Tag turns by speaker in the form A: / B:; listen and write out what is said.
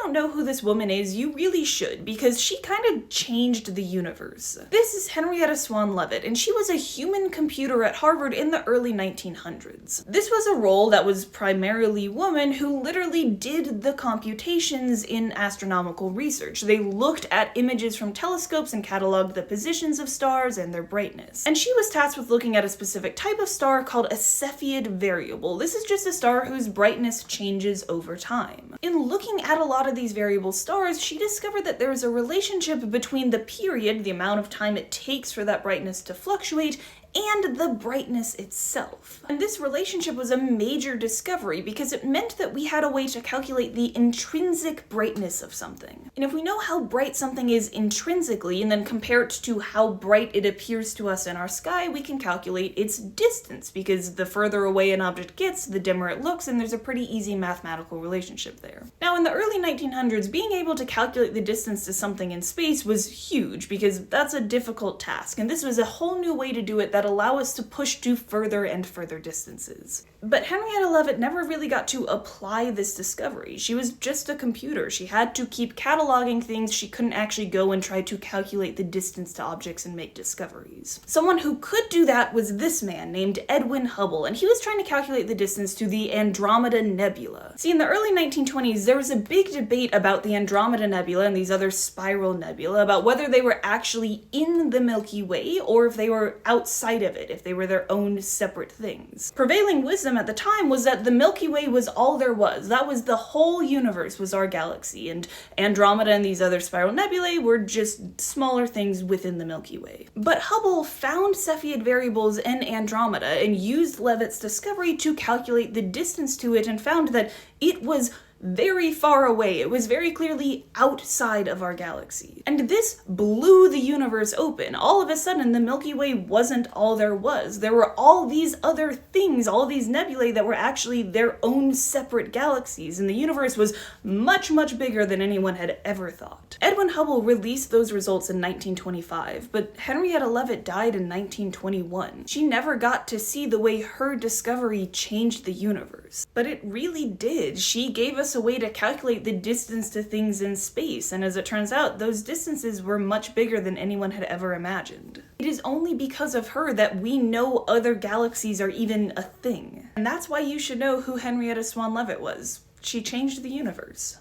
A: don't know who this woman is, you really should, because she kind of changed the universe. This is Henrietta Swan Leavitt, and she was a human computer at Harvard in the early 1900s. This was a role that was primarily women who literally did the computations in astronomical research. They looked at images from telescopes and cataloged the positions of stars and their brightness. And she was tasked with looking at a specific type of star called a Cepheid variable. This is just a star whose brightness changes over time. In looking at a lot of these variable stars, she discovered that there is a relationship between the period, the amount of time it takes for that brightness to fluctuate, and the brightness itself. And this relationship was a major discovery because it meant that we had a way to calculate the intrinsic brightness of something. And if we know how bright something is intrinsically and then compare it to how bright it appears to us in our sky, we can calculate its distance, because the further away an object gets, the dimmer it looks, and there's a pretty easy mathematical relationship there. Now, in the early 1900s, being able to calculate the distance to something in space was huge, because that's a difficult task, and this was a whole new way to do it that allow us to push to further and further distances. But Henrietta Leavitt never really got to apply this discovery. She was just a computer. She had to keep cataloging things. She couldn't actually go and try to calculate the distance to objects and make discoveries. Someone who could do that was this man named Edwin Hubble, and he was trying to calculate the distance to the Andromeda Nebula. See, in the early 1920s, there was a big debate about the Andromeda Nebula and these other spiral nebula, about whether they were actually in the Milky Way or if they were outside of it, if they were their own separate things. Prevailing wisdom at the time was that the Milky Way was all there was. That was the whole universe, was our galaxy, and Andromeda and these other spiral nebulae were just smaller things within the Milky Way. But Hubble found Cepheid variables in Andromeda and used Leavitt's discovery to calculate the distance to it and found that it was very far away. It was very clearly outside of our galaxy. And this blew the universe open. All of a sudden, the Milky Way wasn't all there was. There were all these other things, all these nebulae that were actually their own separate galaxies, and the universe was much, much bigger than anyone had ever thought. Edwin Hubble released those results in 1925, but Henrietta Leavitt died in 1921. She never got to see the way her discovery changed the universe. But it really did. She gave us a way to calculate the distance to things in space, and as it turns out, those distances were much bigger than anyone had ever imagined. It is only because of her that we know other galaxies are even a thing. And that's why you should know who Henrietta Swan Leavitt was. She changed the universe.